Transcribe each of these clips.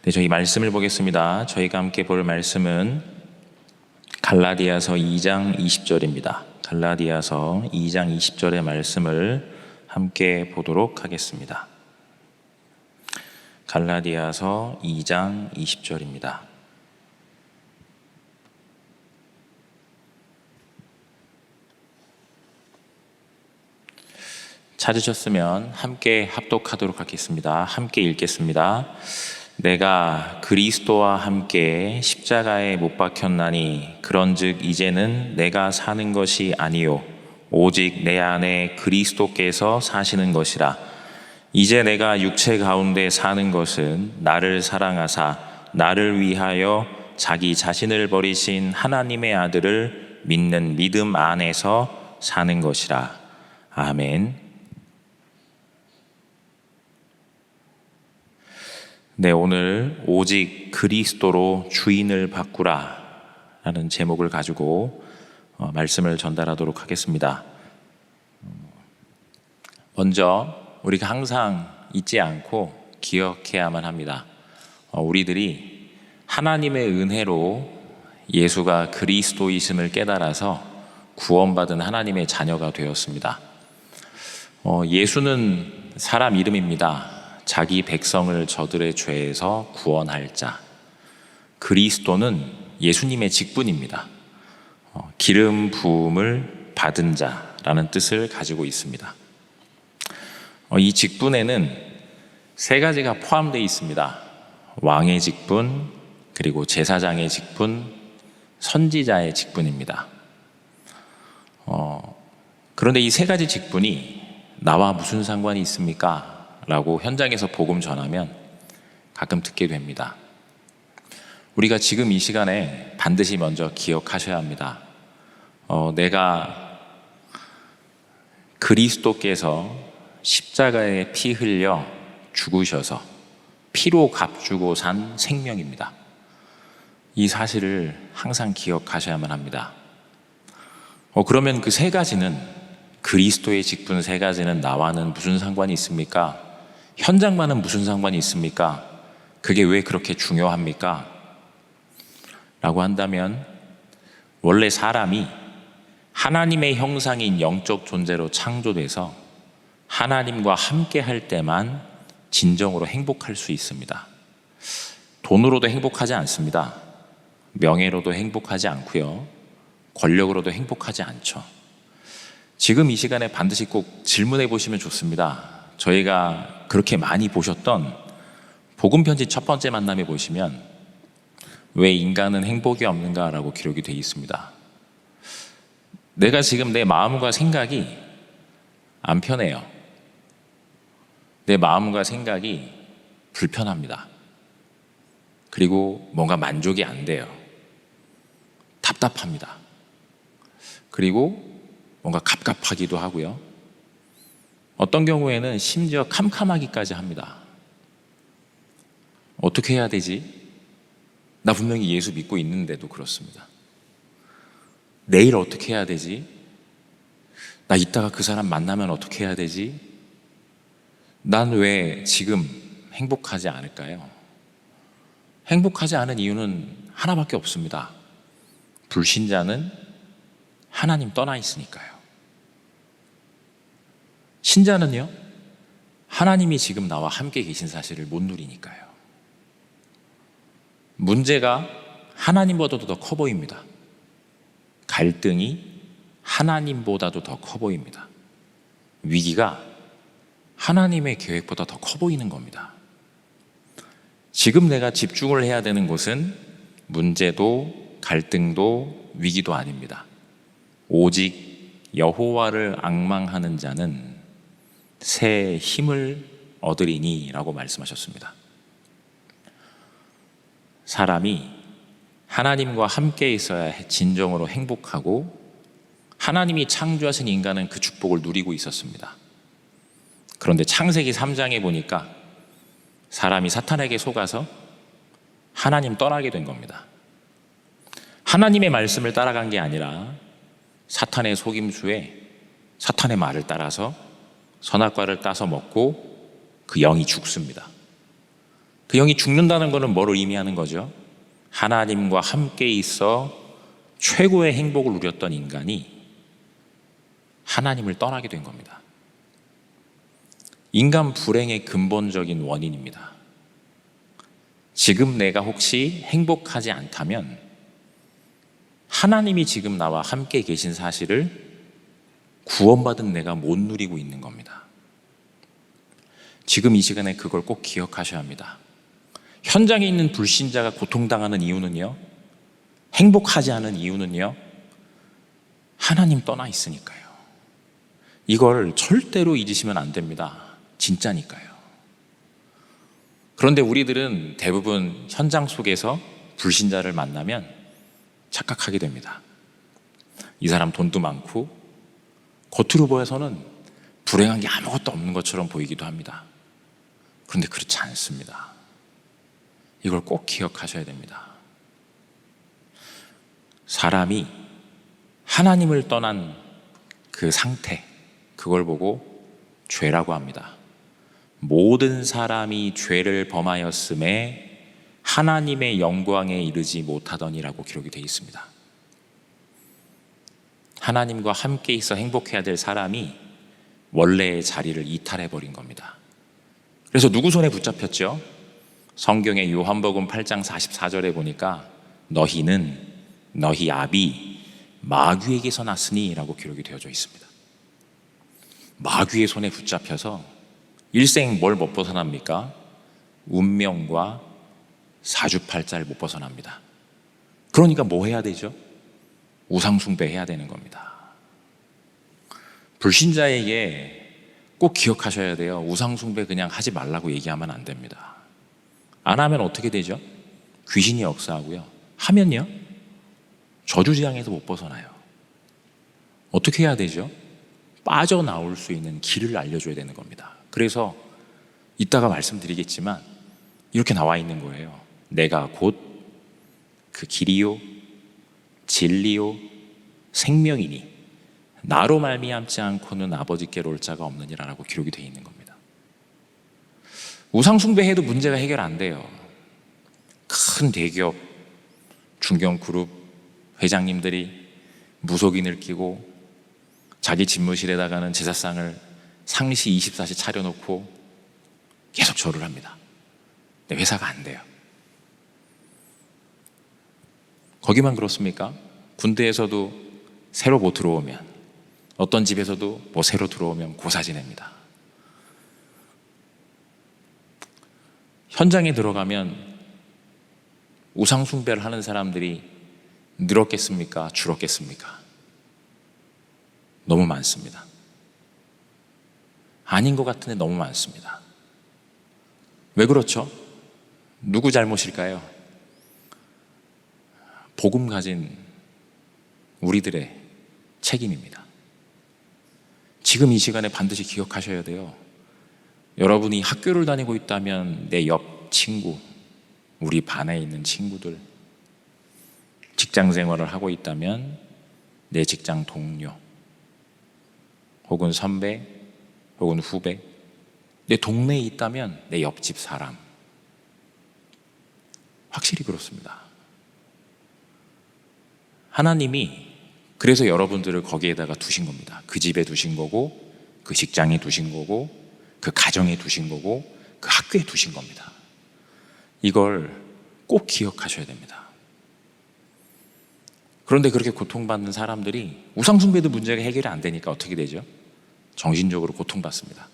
네, 저희 말씀을 보겠습니다. 저희가 함께 볼 말씀은 갈라디아서 2장 20절입니다. 갈라디아서 2장 20절의 말씀을 함께 보도록 하겠습니다. 갈라디아서 2장 20절입니다. 찾으셨으면 함께 합독하도록 하겠습니다. 함께 읽겠습니다. 내가 그리스도와 함께 십자가에 못 박혔나니 그런즉 이제는 내가 사는 것이 아니요 오직 내 안에 그리스도께서 사시는 것이라. 이제 내가 육체 가운데 사는 것은 나를 사랑하사 나를 위하여 자기 자신을 버리신 하나님의 아들을 믿는 믿음 안에서 사는 것이라. 아멘. 네, 오늘 오직 그리스도로 주인을 바꾸라 라는 제목을 가지고 말씀을 전달하도록 하겠습니다. 먼저 우리가 항상 잊지 않고 기억해야만 합니다. 우리들이 하나님의 은혜로 예수가 그리스도이심을 깨달아서 구원받은 하나님의 자녀가 되었습니다. 예수는 사람 이름입니다. 자기 백성을 저들의 죄에서 구원할 자. 그리스도는 예수님의 직분입니다. 기름 부음을 받은 자라는 뜻을 가지고 있습니다. 이 직분에는 세 가지가 포함되어 있습니다. 왕의 직분, 그리고 제사장의 직분, 선지자의 직분입니다. 그런데 이 세 가지 직분이 나와 무슨 상관이 있습니까? 라고 현장에서 복음 전하면 가끔 듣게 됩니다. 우리가 지금 이 시간에 반드시 먼저 기억하셔야 합니다. 내가 그리스도께서 십자가에 피 흘려 죽으셔서 피로 값주고 산 생명입니다. 이 사실을 항상 기억하셔야만 합니다. 그러면 그 세 가지는, 그리스도의 직분 세 가지는 나와는 무슨 상관이 있습니까? 현장만은 무슨 상관이 있습니까? 그게 왜 그렇게 중요합니까? 라고 한다면, 원래 사람이 하나님의 형상인 영적 존재로 창조돼서 하나님과 함께 할 때만 진정으로 행복할 수 있습니다. 돈으로도 행복하지 않습니다. 명예로도 행복하지 않고요. 권력으로도 행복하지 않죠. 지금 이 시간에 반드시 꼭 질문해 보시면 좋습니다. 저희가 그렇게 많이 보셨던 복음편지 첫 번째 만남에 보시면 왜 인간은 행복이 없는가라고 기록이 되어 있습니다. 내가 지금 내 마음과 생각이 안 편해요. 내 마음과 생각이 불편합니다. 그리고 뭔가 만족이 안 돼요. 답답합니다. 그리고 뭔가 갑갑하기도 하고요. 어떤 경우에는 심지어 캄캄하기까지 합니다. 어떻게 해야 되지? 나 분명히 예수 믿고 있는데도 그렇습니다. 내일 어떻게 해야 되지? 나 이따가 그 사람 만나면 어떻게 해야 되지? 난 왜 지금 행복하지 않을까요? 행복하지 않은 이유는 하나밖에 없습니다. 불신자는 하나님 떠나 있으니까요. 신자는요, 하나님이 지금 나와 함께 계신 사실을 못 누리니까요. 문제가 하나님보다도 더 커 보입니다. 갈등이 하나님보다도 더 커 보입니다. 위기가 하나님의 계획보다 더 커 보이는 겁니다. 지금 내가 집중을 해야 되는 곳은 문제도 갈등도 위기도 아닙니다. 오직 여호와를 앙망하는 자는 새 힘을 얻으리니 라고 말씀하셨습니다. 사람이 하나님과 함께 있어야 진정으로 행복하고, 하나님이 창조하신 인간은 그 축복을 누리고 있었습니다. 그런데 창세기 3장에 보니까 사람이 사탄에게 속아서 하나님 떠나게 된 겁니다. 하나님의 말씀을 따라간 게 아니라 사탄의 속임수에 사탄의 말을 따라서 선악과를 따서 먹고 그 영이 죽습니다. 그 영이 죽는다는 것은 뭘 의미하는 거죠? 하나님과 함께 있어 최고의 행복을 누렸던 인간이 하나님을 떠나게 된 겁니다. 인간 불행의 근본적인 원인입니다. 지금 내가 혹시 행복하지 않다면 하나님이 지금 나와 함께 계신 사실을 구원받은 내가 못 누리고 있는 겁니다. 지금 이 시간에 그걸 꼭 기억하셔야 합니다. 현장에 있는 불신자가 고통당하는 이유는요, 행복하지 않은 이유는요, 하나님 떠나 있으니까요. 이걸 절대로 잊으시면 안 됩니다. 진짜니까요. 그런데 우리들은 대부분 현장 속에서 불신자를 만나면 착각하게 됩니다. 이 사람 돈도 많고 겉으로 보여서는 불행한 게 아무것도 없는 것처럼 보이기도 합니다. 그런데 그렇지 않습니다. 이걸 꼭 기억하셔야 됩니다. 사람이 하나님을 떠난 그 상태, 그걸 보고 죄라고 합니다. 모든 사람이 죄를 범하였음에 하나님의 영광에 이르지 못하더니라고 기록이 되어 있습니다. 하나님과 함께 있어 행복해야 될 사람이 원래의 자리를 이탈해버린 겁니다. 그래서 누구 손에 붙잡혔죠? 성경의 요한복음 8장 44절에 보니까 너희는 너희 아비 마귀에게서 났으니 라고 기록이 되어져 있습니다. 마귀의 손에 붙잡혀서 일생 뭘 못 벗어납니까? 운명과 사주팔자를 못 벗어납니다. 그러니까 뭐 해야 되죠? 우상숭배 해야 되는 겁니다. 불신자에게 꼭 기억하셔야 돼요. 우상숭배 그냥 하지 말라고 얘기하면 안 됩니다. 안 하면 어떻게 되죠? 귀신이 역사하고요. 하면요, 저주지향에서 못 벗어나요. 어떻게 해야 되죠? 빠져나올 수 있는 길을 알려줘야 되는 겁니다. 그래서 이따가 말씀드리겠지만 이렇게 나와 있는 거예요. 내가 곧 그 길이요 진리요 생명이니 나로 말미암지 않고는 아버지께로 올 자가 없느니라라고 기록이 되어 있는 겁니다. 우상숭배해도 문제가 해결 안 돼요. 큰 대기업 중견그룹 회장님들이 무속인을 끼고 자기 집무실에다가는 제사상을 상시 24시 차려놓고 계속 절을 합니다. 근데 회사가 안 돼요. 거기만 그렇습니까? 군대에서도 새로 못 들어오면, 어떤 집에서도 뭐 새로 들어오면 고사 지냅니다. 현장에 들어가면 우상숭배를 하는 사람들이 늘었겠습니까? 줄었겠습니까? 너무 많습니다. 아닌 것 같은데 너무 많습니다. 왜 그렇죠? 누구 잘못일까요? 복음 가진 우리들의 책임입니다. 지금 이 시간에 반드시 기억하셔야 돼요. 여러분이 학교를 다니고 있다면 내 옆 친구, 우리 반에 있는 친구들, 직장 생활을 하고 있다면 내 직장 동료, 혹은 선배, 혹은 후배, 내 동네에 있다면 내 옆집 사람, 확실히 그렇습니다. 하나님이 그래서 여러분들을 거기에다가 두신 겁니다. 그 집에 두신 거고, 그 직장에 두신 거고, 그 가정에 두신 거고, 그 학교에 두신 겁니다. 이걸 꼭 기억하셔야 됩니다. 그런데 그렇게 고통받는 사람들이 우상숭배도 문제가 해결이 안 되니까 어떻게 되죠? 정신적으로 고통받습니다.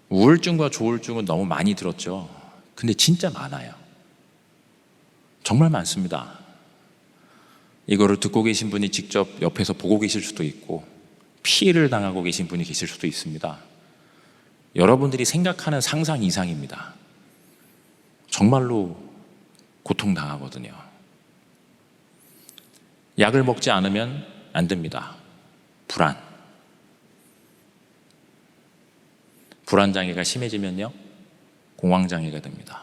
우울증과 조울증은 너무 많이 들었죠. 근데 진짜 많아요. 정말 많습니다. 이거를 듣고 계신 분이 직접 옆에서 보고 계실 수도 있고 피해를 당하고 계신 분이 계실 수도 있습니다. 여러분들이 생각하는 상상 이상입니다. 정말로 고통당하거든요. 약을 먹지 않으면 안 됩니다. 불안장애가 심해지면요, 공황장애가 됩니다.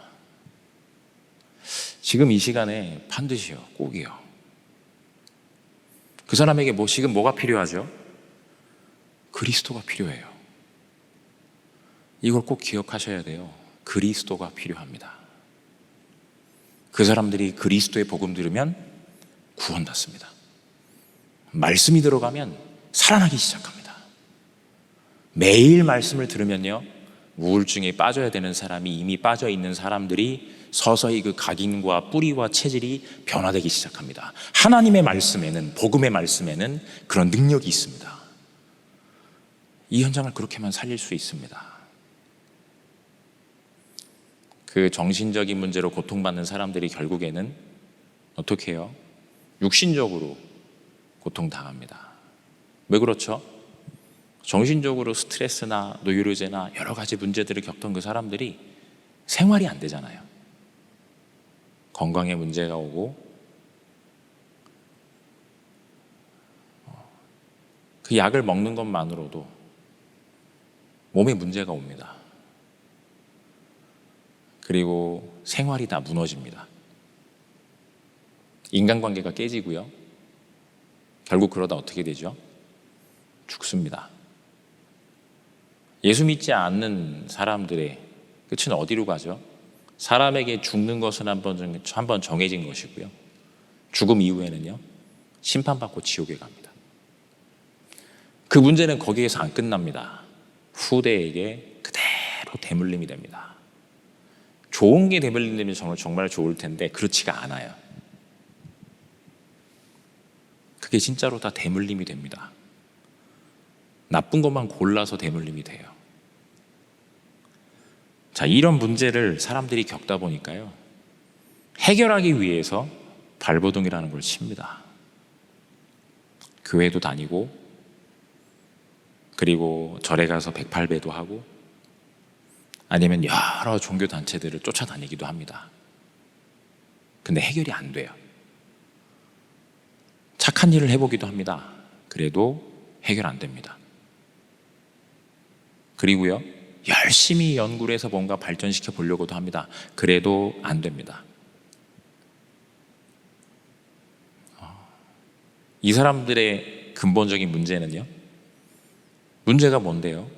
지금 이 시간에 반드시요, 꼭이요. 그 사람에게 지금 뭐가 필요하죠? 그리스도가 필요해요. 이걸 꼭 기억하셔야 돼요. 그리스도가 필요합니다. 그 사람들이 그리스도의 복음 들으면 구원받습니다. 말씀이 들어가면 살아나기 시작합니다. 매일 말씀을 들으면요, 우울증에 빠져야 되는 사람이 이미 빠져 있는 사람들이 서서히 그 각인과 뿌리와 체질이 변화되기 시작합니다. 하나님의 말씀에는, 복음의 말씀에는 그런 능력이 있습니다. 이 현장을 그렇게만 살릴 수 있습니다. 그 정신적인 문제로 고통받는 사람들이 결국에는 어떻게 해요? 육신적으로 고통당합니다. 왜 그렇죠? 정신적으로 스트레스나 노이로제나 여러 가지 문제들을 겪던 그 사람들이 생활이 안 되잖아요. 건강에 문제가 오고 그 약을 먹는 것만으로도 몸에 문제가 옵니다. 그리고 생활이 다 무너집니다. 인간관계가 깨지고요. 결국 그러다 어떻게 되죠? 죽습니다. 예수 믿지 않는 사람들의 끝은 어디로 가죠? 사람에게 죽는 것은 한번 정해진 것이고요. 죽음 이후에는요, 심판받고 지옥에 갑니다. 그 문제는 거기에서 안 끝납니다. 후대에게 그대로 대물림이 됩니다. 좋은 게 대물림되면 정말 좋을 텐데 그렇지가 않아요. 그게 진짜로 다 대물림이 됩니다. 나쁜 것만 골라서 대물림이 돼요. 자, 이런 문제를 사람들이 겪다 보니까요, 해결하기 위해서 발버둥이라는 걸 칩니다. 교회도 다니고, 그리고 절에 가서 108배도 하고, 아니면 여러 종교 단체들을 쫓아다니기도 합니다. 근데 해결이 안 돼요. 착한 일을 해보기도 합니다. 그래도 해결 안 됩니다. 그리고요, 열심히 연구를 해서 뭔가 발전시켜 보려고도 합니다. 그래도 안 됩니다. 이 사람들의 근본적인 문제는요, 문제가 뭔데요?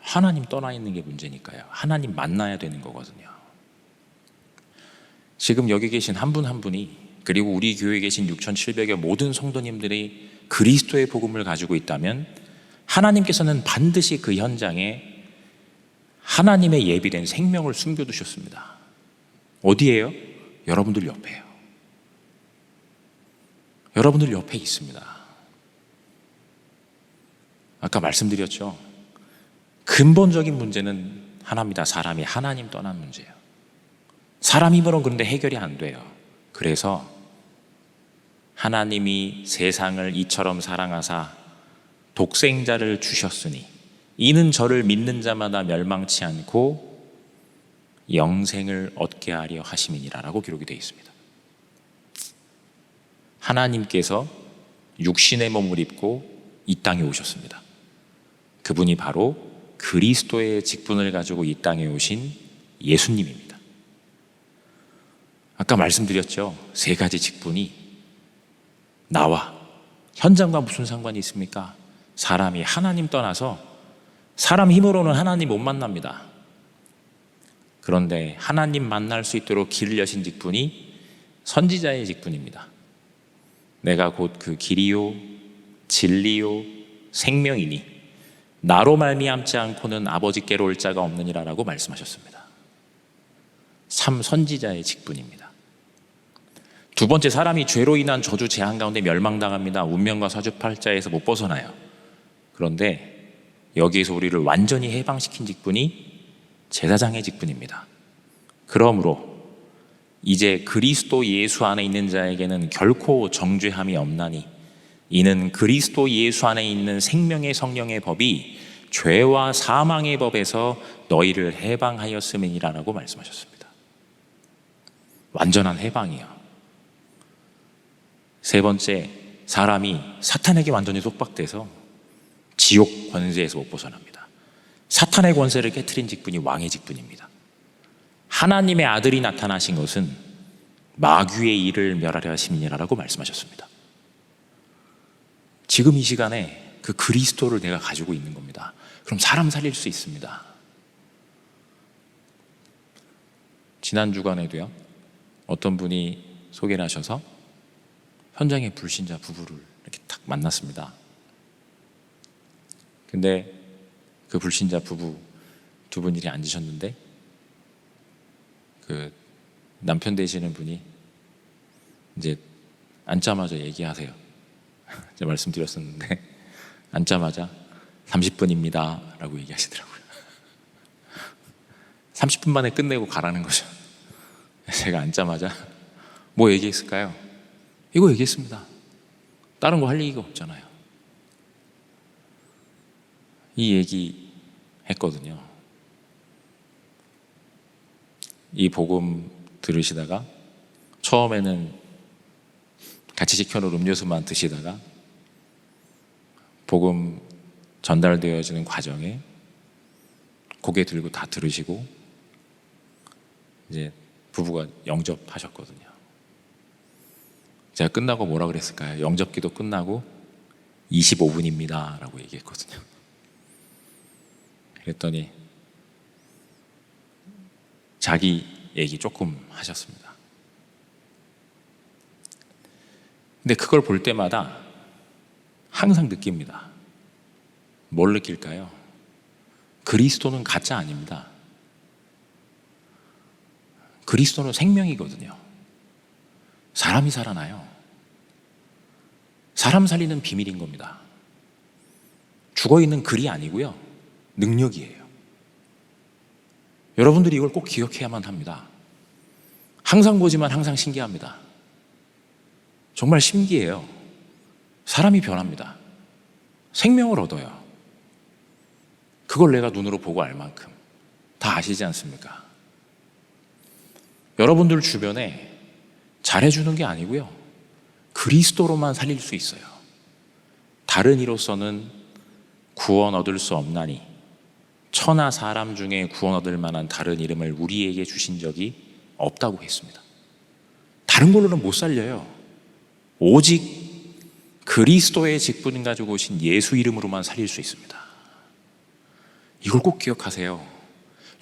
하나님 떠나 있는 게 문제니까요. 하나님 만나야 되는 거거든요. 지금 여기 계신 한 분 한 분이, 그리고 우리 교회에 계신 6,700여 모든 성도님들이 그리스도의 복음을 가지고 있다면 하나님께서는 반드시 그 현장에 하나님의 예비된 생명을 숨겨두셨습니다. 어디예요? 여러분들 옆에요. 여러분들 옆에 있습니다. 아까 말씀드렸죠. 근본적인 문제는 하나입니다. 사람이 하나님 떠난 문제예요. 사람 힘으로는 그런데 해결이 안 돼요. 그래서 하나님이 세상을 이처럼 사랑하사 독생자를 주셨으니 이는 저를 믿는 자마다 멸망치 않고 영생을 얻게 하려 하심이니라라고 기록이 되어 있습니다. 하나님께서 육신의 몸을 입고 이 땅에 오셨습니다. 그분이 바로 그리스도의 직분을 가지고 이 땅에 오신 예수님입니다. 아까 말씀드렸죠. 3가지 직분이 나와 현장과 무슨 상관이 있습니까? 사람이 하나님 떠나서 사람 힘으로는 하나님 못 만납니다. 그런데 하나님 만날 수 있도록 길을 여신 직분이 선지자의 직분입니다. 내가 곧 그 길이요 진리요 생명이니 나로 말미암지 않고는 아버지께로 올 자가 없느니라라고 말씀하셨습니다. 선지자의 직분입니다. 2번째, 사람이 죄로 인한 저주 재앙 가운데 멸망당합니다. 운명과 사주팔자에서 못 벗어나요. 그런데 여기에서 우리를 완전히 해방시킨 직분이 제사장의 직분입니다. 그러므로 이제 그리스도 예수 안에 있는 자에게는 결코 정죄함이 없나니 이는 그리스도 예수 안에 있는 생명의 성령의 법이 죄와 사망의 법에서 너희를 해방하였음이니라라고 말씀하셨습니다. 완전한 해방이요. 3번째, 사람이 사탄에게 완전히 속박돼서 지옥 권세에서 못 벗어납니다. 사탄의 권세를 깨트린 직분이 왕의 직분입니다. 하나님의 아들이 나타나신 것은 마귀의 일을 멸하려 하심이니라라고 말씀하셨습니다. 지금 이 시간에 그 그리스도를 내가 가지고 있는 겁니다. 그럼 사람 살릴 수 있습니다. 지난 주간에도요, 어떤 분이 소개를 하셔서 현장에 불신자 부부를 이렇게 딱 만났습니다. 근데 그 불신자 부부 두 분이 앉으셨는데 그 남편 되시는 분이 이제 앉자마자 얘기하세요. 제가 말씀드렸었는데 앉자마자 30분입니다 라고 얘기하시더라고요. 30분 만에 끝내고 가라는 거죠. 제가 앉자마자 뭐 얘기했을까요? 이거 얘기했습니다. 다른 거 할 얘기가 없잖아요. 이 얘기 했거든요. 이 복음 들으시다가 처음에는 같이 시켜놓은 음료수만 드시다가 복음 전달되어지는 과정에 고개 들고 다 들으시고 이제 부부가 영접하셨거든요. 제가 끝나고 뭐라 그랬을까요? 영접기도 끝나고 25분입니다 라고 얘기했거든요. 그랬더니 자기 얘기 조금 하셨습니다. 근데 그걸 볼 때마다 항상 느낍니다. 뭘 느낄까요? 그리스도는 가짜 아닙니다. 그리스도는 생명이거든요. 사람이 살아나요. 사람 살리는 비밀인 겁니다. 죽어있는 글이 아니고요, 능력이에요. 여러분들이 이걸 꼭 기억해야만 합니다. 항상 보지만 항상 신기합니다. 정말 신기해요. 사람이 변합니다. 생명을 얻어요. 그걸 내가 눈으로 보고 알 만큼 다 아시지 않습니까? 여러분들 주변에 잘해주는 게 아니고요, 그리스도로만 살릴 수 있어요. 다른 이로서는 구원 얻을 수 없나니 천하 사람 중에 구원 얻을 만한 다른 이름을 우리에게 주신 적이 없다고 했습니다. 다른 걸로는 못 살려요. 오직 그리스도의 직분 가지고 오신 예수 이름으로만 살릴 수 있습니다. 이걸 꼭 기억하세요.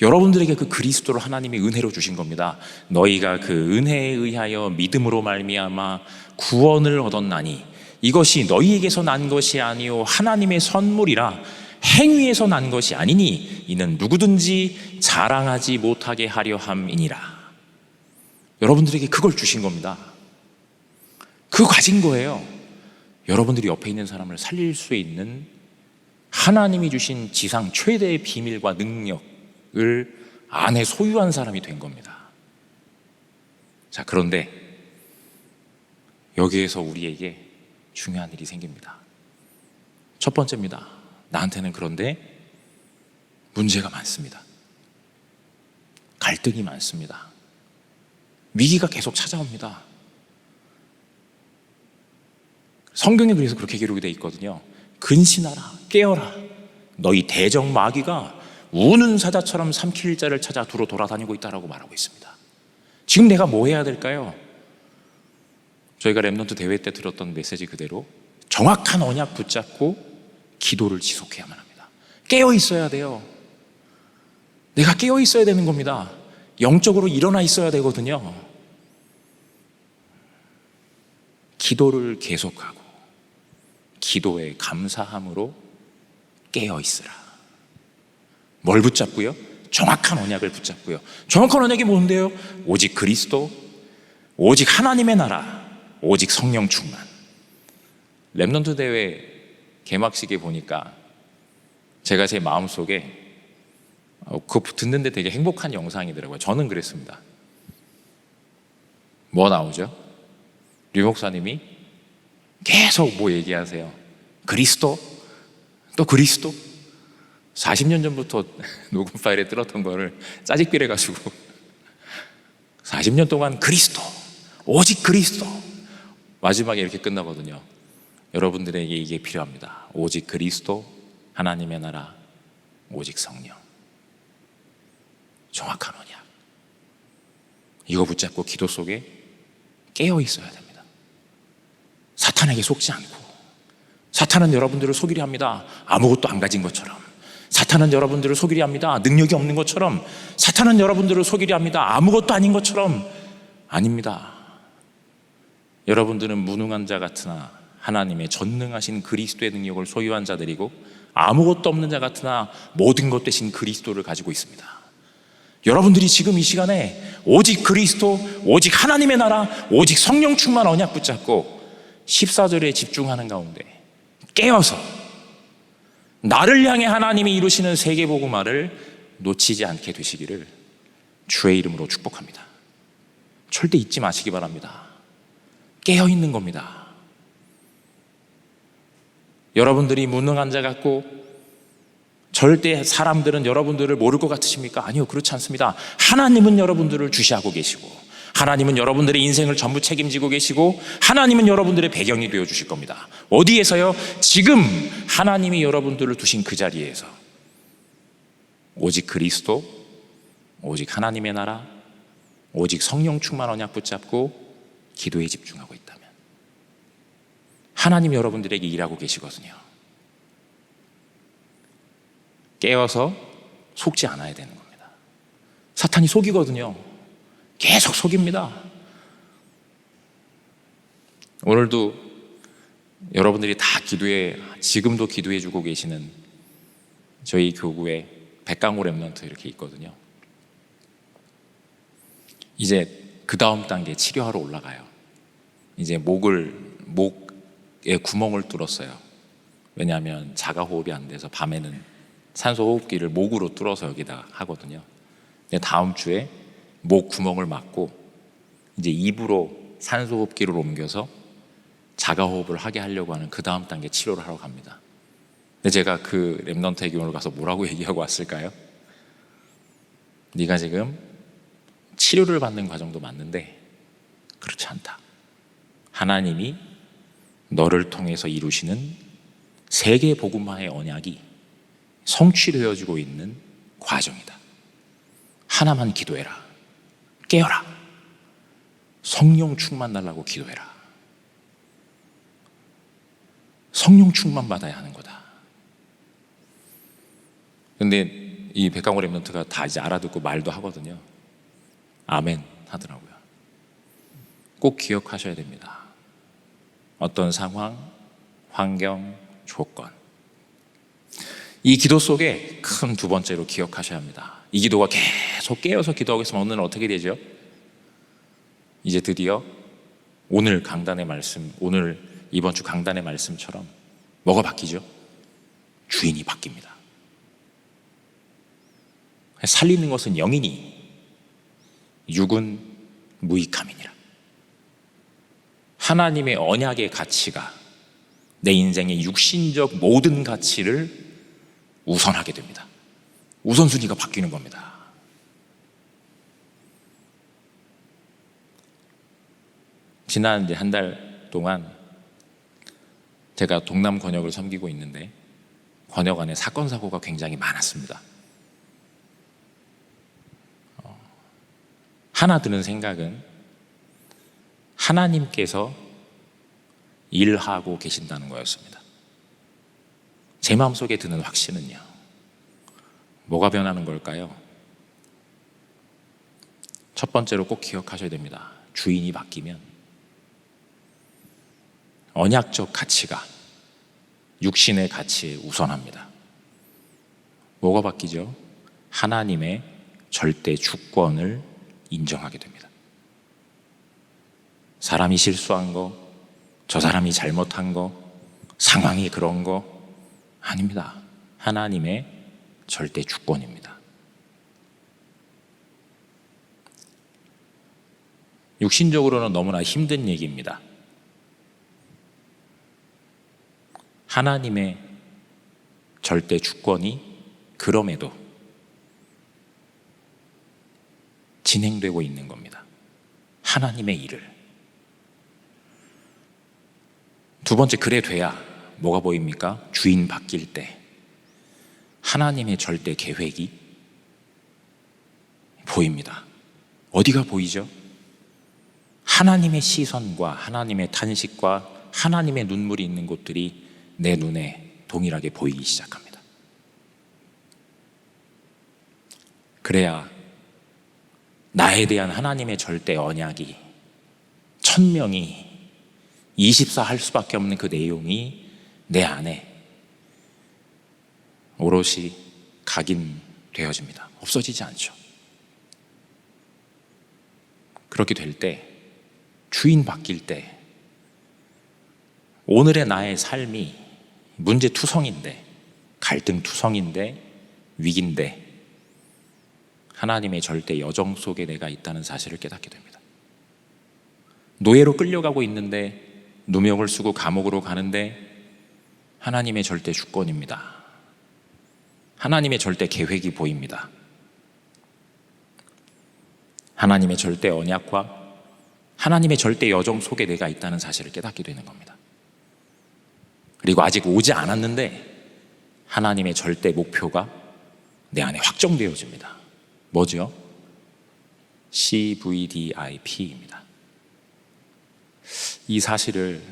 여러분들에게 그 그리스도를 하나님이 은혜로 주신 겁니다. 너희가 그 은혜에 의하여 믿음으로 말미암아 구원을 얻었나니 이것이 너희에게서 난 것이 아니요 하나님의 선물이라. 행위에서 난 것이 아니니 이는 누구든지 자랑하지 못하게 하려 함이니라. 여러분들에게 그걸 주신 겁니다. 그거 가진 거예요. 여러분들이 옆에 있는 사람을 살릴 수 있는 하나님이 주신 지상 최대의 비밀과 능력을 안에 소유한 사람이 된 겁니다. 자, 그런데 여기에서 우리에게 중요한 일이 생깁니다. 첫 번째입니다. 나한테는 그런데 문제가 많습니다. 갈등이 많습니다. 위기가 계속 찾아옵니다. 성경에 그래서 그렇게 기록이 되어 있거든요. 근신하라, 깨어라. 너희 대적 마귀가 우는 사자처럼 삼킬 자를 찾아 두루 돌아다니고 있다라고 말하고 있습니다. 지금 내가 뭐 해야 될까요? 저희가 렘넌트 대회 때 들었던 메시지 그대로 정확한 언약 붙잡고 기도를 지속해야만 합니다. 깨어 있어야 돼요. 내가 깨어 있어야 되는 겁니다. 영적으로 일어나 있어야 되거든요. 기도를 계속하고 기도에 감사함으로 깨어 있으라. 뭘 붙잡고요? 정확한 언약을 붙잡고요. 정확한 언약이 뭔데요? 오직 그리스도, 오직 하나님의 나라, 오직 성령 충만. 렘넌트 대회 개막식에 보니까 제가 제 마음속에 그거 듣는데 되게 행복한 영상이더라고요. 저는 그랬습니다. 뭐 나오죠? 류 목사님이 계속 뭐 얘기하세요? 그리스도, 또 그리스도. 40년 전부터 녹음 파일에 들었던 거를 짜집기해가지고 40년 동안 그리스도, 오직 그리스도. 마지막에 이렇게 끝나거든요. 여러분들에게 이게 필요합니다. 오직 그리스도, 하나님의 나라, 오직 성령. 정확한 언약. 이거 붙잡고 기도 속에 깨어 있어야 됩니다. 사탄에게 속지 않고. 사탄은 여러분들을 속이려 합니다. 아무것도 안 가진 것처럼. 사탄은 여러분들을 속이려 합니다. 능력이 없는 것처럼. 사탄은 여러분들을 속이려 합니다. 아무것도 아닌 것처럼. 아닙니다. 여러분들은 무능한 자 같으나 하나님의 전능하신 그리스도의 능력을 소유한 자들이고, 아무것도 없는 자 같으나 모든 것 되신 그리스도를 가지고 있습니다. 여러분들이 지금 이 시간에 오직 그리스도, 오직 하나님의 나라, 오직 성령 충만 언약 붙잡고 14절에 집중하는 가운데 깨어서 나를 향해 하나님이 이루시는 세계복음화를 놓치지 않게 되시기를 주의 이름으로 축복합니다. 절대 잊지 마시기 바랍니다. 깨어있는 겁니다. 여러분들이 무능한 자 같고 절대 사람들은 여러분들을 모를 것 같으십니까? 아니요, 그렇지 않습니다. 하나님은 여러분들을 주시하고 계시고, 하나님은 여러분들의 인생을 전부 책임지고 계시고, 하나님은 여러분들의 배경이 되어 주실 겁니다. 어디에서요? 지금 하나님이 여러분들을 두신 그 자리에서 오직 그리스도, 오직 하나님의 나라, 오직 성령 충만 언약 붙잡고 기도에 집중하고 있다면 하나님 여러분들에게 일하고 계시거든요. 깨어서 속지 않아야 되는 겁니다. 사탄이 속이거든요. 계속 속입니다. 오늘도 여러분들이 다 지금도 기도해 주고 계시는 저희 교구에 백강호 랩런트 이렇게 있거든요. 이제 그 다음 단계 치료하러 올라가요. 이제 목에 구멍을 뚫었어요. 왜냐하면 자가호흡이 안 돼서 밤에는 산소호흡기를 목으로 뚫어서 여기다 하거든요. 근데 다음 주에 목 구멍을 막고 이제 입으로 산소호흡기를 옮겨서 자가호흡을 하게 하려고 하는 그 다음 단계 치료를 하러 갑니다. 근데 제가 그 랩넌트에게 오늘 가서 뭐라고 얘기하고 왔을까요? 네가 지금 치료를 받는 과정도 맞는데 그렇지 않다. 하나님이 너를 통해서 이루시는 세계 복음화의 언약이 성취되어지고 있는 과정이다. 하나만 기도해라. 깨어라. 성령 충만 달라고 기도해라. 성령 충만 받아야 하는 거다. 근데 이 백강호 랩런트가 다 이제 알아듣고 말도 하거든요. 아멘 하더라고요. 꼭 기억하셔야 됩니다. 어떤 상황, 환경, 조건, 이 기도 속에 큰 두 번째로 기억하셔야 합니다. 이 기도가 계속 깨어서 기도하고 있으면 오늘은 어떻게 되죠? 이제 드디어 오늘 강단의 말씀, 오늘 이번 주 강단의 말씀처럼 뭐가 바뀌죠? 주인이 바뀝니다. 살리는 것은 영이니 육은 무익함이니라. 하나님의 언약의 가치가 내 인생의 육신적 모든 가치를 우선하게 됩니다. 우선순위가 바뀌는 겁니다. 지난 이제 한 달 동안 제가 동남 권역을 섬기고 있는데 권역 안에 사건 사고가 굉장히 많았습니다. 하나 드는 생각은 하나님께서 일하고 계신다는 거였습니다. 제 마음속에 드는 확신은요, 뭐가 변하는 걸까요? 첫 번째로 꼭 기억하셔야 됩니다. 주인이 바뀌면 언약적 가치가 육신의 가치에 우선합니다. 뭐가 바뀌죠? 하나님의 절대 주권을 인정하게 됩니다. 사람이 실수한 거, 저 사람이 잘못한 거, 상황이 그런 거 아닙니다. 하나님의 절대 주권입니다. 육신적으로는 너무나 힘든 얘기입니다. 하나님의 절대 주권이 그럼에도 진행되고 있는 겁니다. 하나님의 일을. 두 번째, 그래 돼야 뭐가 보입니까? 주인 바뀔 때 하나님의 절대 계획이 보입니다. 어디가 보이죠? 하나님의 시선과 하나님의 탄식과 하나님의 눈물이 있는 곳들이 내 눈에 동일하게 보이기 시작합니다. 그래야 나에 대한 하나님의 절대 언약이, 천명이 24 할 수밖에 없는 그 내용이 내 안에 오롯이 각인되어집니다. 없어지지 않죠. 그렇게 될 때, 주인 바뀔 때, 오늘의 나의 삶이 문제투성인데, 갈등투성인데, 위기인데 하나님의 절대 여정 속에 내가 있다는 사실을 깨닫게 됩니다. 노예로 끌려가고 있는데, 누명을 쓰고 감옥으로 가는데 하나님의 절대 주권입니다. 하나님의 절대 계획이 보입니다. 하나님의 절대 언약과 하나님의 절대 여정 속에 내가 있다는 사실을 깨닫게 되는 겁니다. 그리고 아직 오지 않았는데 하나님의 절대 목표가 내 안에 확정되어집니다. 뭐죠? CVDIP입니다. 이 사실을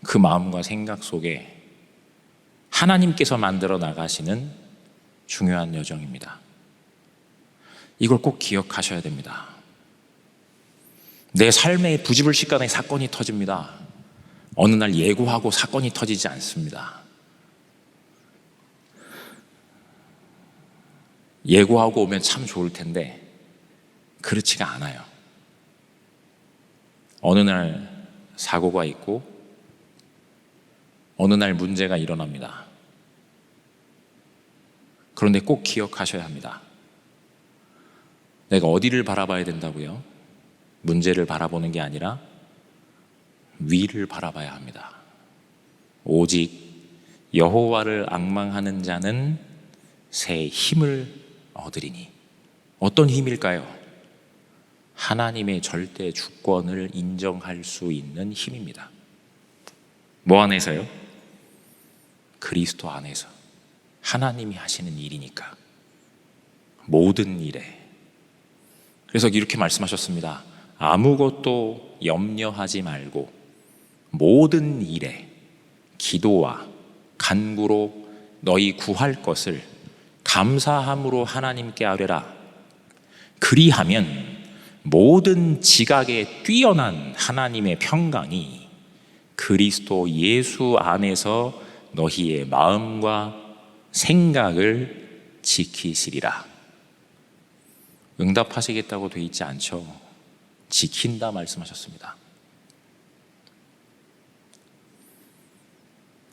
그 마음과 생각 속에 하나님께서 만들어 나가시는 중요한 여정입니다. 이걸 꼭 기억하셔야 됩니다. 내 삶의 부지불식간에 사건이 터집니다. 어느 날 예고하고 사건이 터지지 않습니다. 예고하고 오면 참 좋을 텐데 그렇지가 않아요. 어느 날 사고가 있고 어느 날 문제가 일어납니다. 그런데 꼭 기억하셔야 합니다. 내가 어디를 바라봐야 된다고요? 문제를 바라보는 게 아니라 위를 바라봐야 합니다. 오직 여호와를 앙망하는 자는 새 힘을 얻으리니. 어떤 힘일까요? 하나님의 절대 주권을 인정할 수 있는 힘입니다. 뭐 안에서요? 그리스도 안에서. 하나님이 하시는 일이니까. 모든 일에. 그래서 이렇게 말씀하셨습니다. 아무것도 염려하지 말고 모든 일에 기도와 간구로 너희 구할 것을 감사함으로 하나님께 아뢰라. 그리하면 모든 지각에 뛰어난 하나님의 평강이 그리스도 예수 안에서 너희의 마음과 생각을 지키시리라. 응답하시겠다고 돼 있지 않죠. 지킨다 말씀하셨습니다.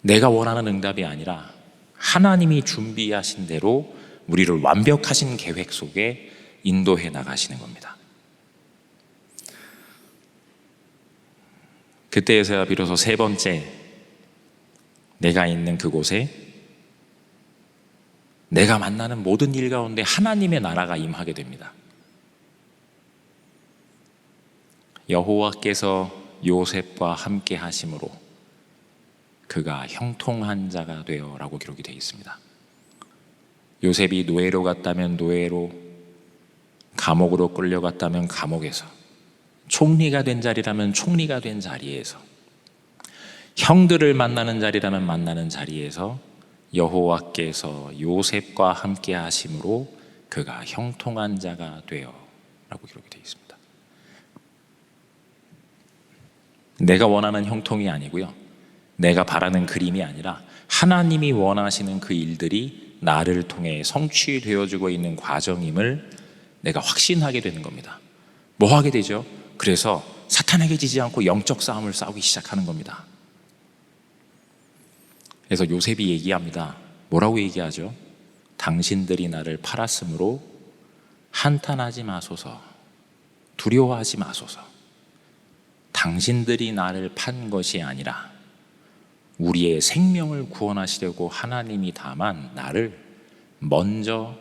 내가 원하는 응답이 아니라 하나님이 준비하신 대로 우리를 완벽하신 계획 속에 인도해 나가시는 겁니다. 그때에서야 비로소 세 번째, 내가 있는 그곳에 내가 만나는 모든 일 가운데 하나님의 나라가 임하게 됩니다. 여호와께서 요셉과 함께 하심으로 그가 형통한 자가 되어 라고 기록이 되어 있습니다. 요셉이 노예로 갔다면 노예로, 감옥으로 끌려갔다면 감옥에서, 총리가 된 자리라면 총리가 된 자리에서, 형들을 만나는 자리라면 만나는 자리에서 여호와께서 요셉과 함께 하심으로 그가 형통한 자가 되어 라고 기록이 되어 있습니다. 내가 원하는 형통이 아니고요, 내가 바라는 그림이 아니라 하나님이 원하시는 그 일들이 나를 통해 성취되어지고 있는 과정임을 내가 확신하게 되는 겁니다. 뭐 하게 되죠? 그래서 사탄에게 지지 않고 영적 싸움을 싸우기 시작하는 겁니다. 그래서 요셉이 얘기합니다. 뭐라고 얘기하죠? 당신들이 나를 팔았으므로 한탄하지 마소서, 두려워하지 마소서. 당신들이 나를 판 것이 아니라 우리의 생명을 구원하시려고 하나님이 다만 나를 먼저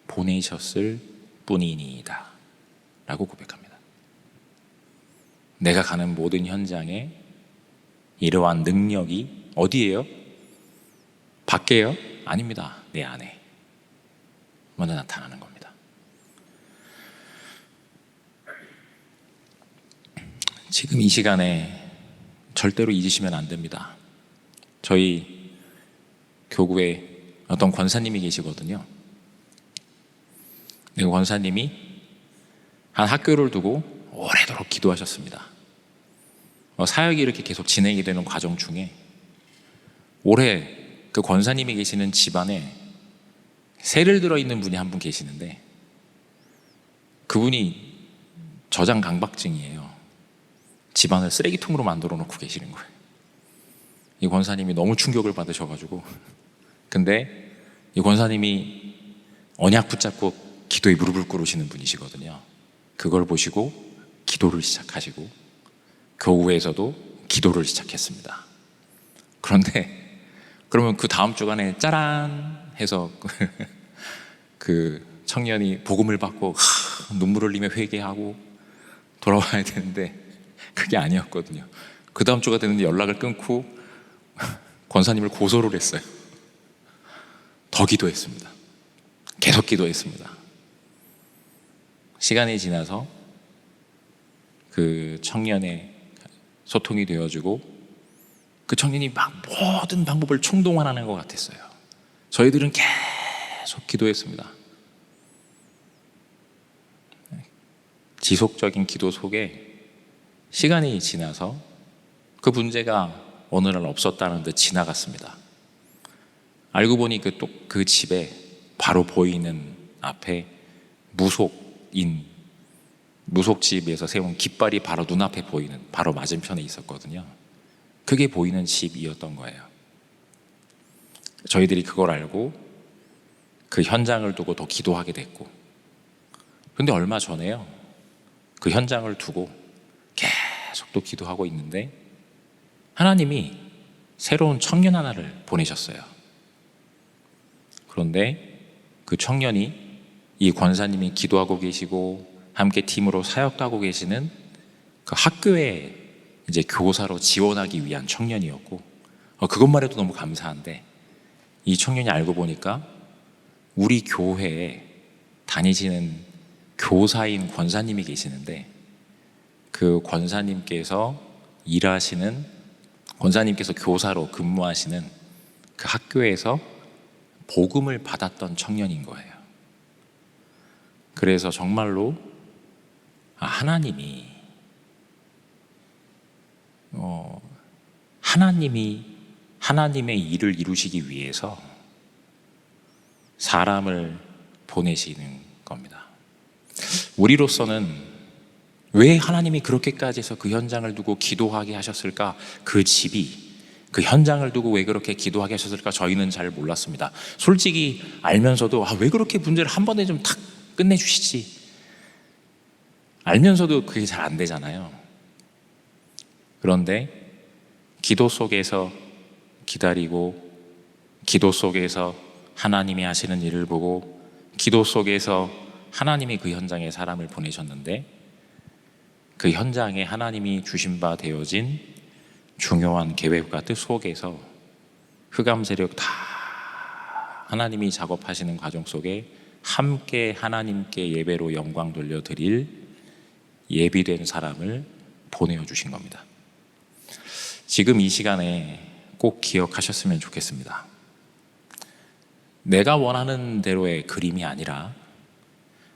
보내셨을 뿐이니이다 라고 고백합니다. 내가 가는 모든 현장에 이러한 능력이 어디예요? 밖에요? 아닙니다. 내 안에 먼저 나타나는 겁니다. 지금 이 시간에 절대로 잊으시면 안 됩니다. 저희 교구에 어떤 권사님이 계시거든요. 네, 권사님이 한 학교를 두고 오래도록 기도하셨습니다. 사역이 이렇게 계속 진행이 되는 과정 중에 올해 그 권사님이 계시는 집안에 세를 들어있는 분이 한 분 계시는데, 그분이 저장 강박증이에요. 집안을 쓰레기통으로 만들어 놓고 계시는 거예요. 이 권사님이 너무 충격을 받으셔가지고, 근데 이 권사님이 언약 붙잡고 기도에 무릎을 꿇으시는 분이시거든요. 그걸 보시고 기도를 시작하시고 교회에서도 기도를 시작했습니다. 그런데 그러면 그 다음 주간에 짜란 해서 그 청년이 복음을 받고 눈물 흘리며 회개하고 돌아와야 되는데 그게 아니었거든요. 그 다음 주가 되는데 연락을 끊고 권사님을 고소를 했어요. 더 기도했습니다. 계속 기도했습니다. 시간이 지나서 그 청년의 소통이 되어지고 그 청년이 막 모든 방법을 총동원하는 것 같았어요. 저희들은 계속 기도했습니다. 지속적인 기도 속에 시간이 지나서 그 문제가 어느 날 없었다는 듯 지나갔습니다. 알고 보니 그 집에 바로 보이는 앞에 무속집에서 세운 깃발이 바로 눈앞에 보이는 바로 맞은편에 있었거든요. 그게 보이는 집이었던 거예요. 저희들이 그걸 알고 그 현장을 두고 더 기도하게 됐고, 근데 얼마 전에요, 그 현장을 두고 계속 또 기도하고 있는데 하나님이 새로운 청년 하나를 보내셨어요. 그런데 그 청년이 이 권사님이 기도하고 계시고 함께 팀으로 사역도 하고 계시는 그 학교에 이제 교사로 지원하기 위한 청년이었고, 그것만 해도 너무 감사한데 이 청년이 알고 보니까 우리 교회에 다니시는 교사인 권사님이 계시는데, 그 권사님께서 교사로 근무하시는 그 학교에서 복음을 받았던 청년인 거예요. 그래서 정말로 하나님이 하나님의 일을 이루시기 위해서 사람을 보내시는 겁니다. 우리로서는 왜 하나님이 그렇게까지 해서 그 현장을 두고 기도하게 하셨을까? 그 집이 그 현장을 두고 왜 그렇게 기도하게 하셨을까? 저희는 잘 몰랐습니다. 솔직히 알면서도 왜 그렇게 문제를 한 번에 좀 탁 끝내주시지, 알면서도 그게 잘 안 되잖아요. 그런데 기도 속에서 기다리고, 기도 속에서 하나님이 하시는 일을 보고, 기도 속에서 하나님이 그 현장에 사람을 보내셨는데, 그 현장에 하나님이 주신 바 되어진 중요한 계획과 뜻 속에서 흑암 세력 다 하나님이 작업하시는 과정 속에 함께 하나님께 예배로 영광 돌려드릴 예비된 사람을 보내어 주신 겁니다. 지금 이 시간에 꼭 기억하셨으면 좋겠습니다. 내가 원하는 대로의 그림이 아니라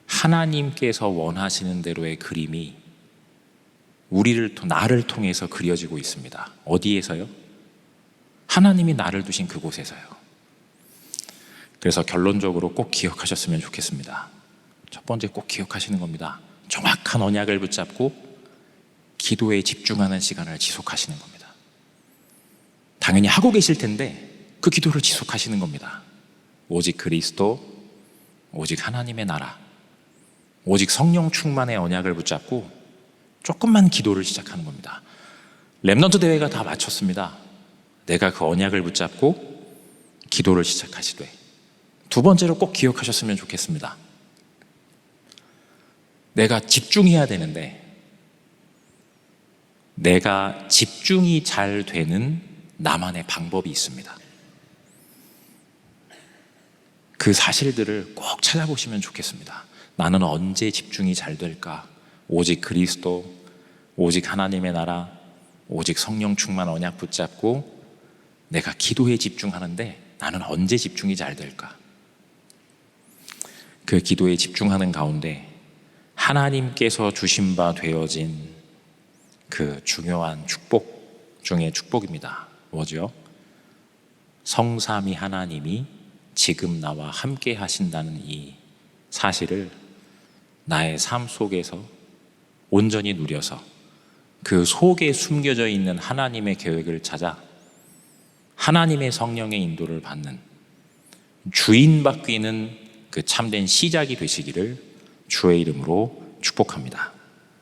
하나님께서 원하시는 대로의 그림이 나를 통해서 그려지고 있습니다. 어디에서요? 하나님이 나를 두신 그곳에서요. 그래서 결론적으로 꼭 기억하셨으면 좋겠습니다. 첫 번째 꼭 기억하시는 겁니다. 정확한 언약을 붙잡고 기도에 집중하는 시간을 지속하시는 겁니다. 당연히 하고 계실 텐데 그 기도를 지속하시는 겁니다. 오직 그리스도, 오직 하나님의 나라, 오직 성령 충만의 언약을 붙잡고 조금만 기도를 시작하는 겁니다. 렘넌트 대회가 다 마쳤습니다. 내가 그 언약을 붙잡고 기도를 시작하시되, 두 번째로 꼭 기억하셨으면 좋겠습니다. 내가 집중해야 되는데 내가 집중이 잘 되는 나만의 방법이 있습니다. 그 사실들을 꼭 찾아보시면 좋겠습니다. 나는 언제 집중이 잘 될까? 오직 그리스도, 오직 하나님의 나라, 오직 성령 충만 언약 붙잡고 내가 기도에 집중하는데 나는 언제 집중이 잘 될까? 그 기도에 집중하는 가운데 하나님께서 주신 바 되어진 그 중요한 축복 중에 축복입니다. 뭐죠? 성삼위 하나님이 지금 나와 함께 하신다는 이 사실을 나의 삶 속에서 온전히 누려서 그 속에 숨겨져 있는 하나님의 계획을 찾아 하나님의 성령의 인도를 받는 주인 바뀌는 그 참된 시작이 되시기를 주의 이름으로 축복합니다.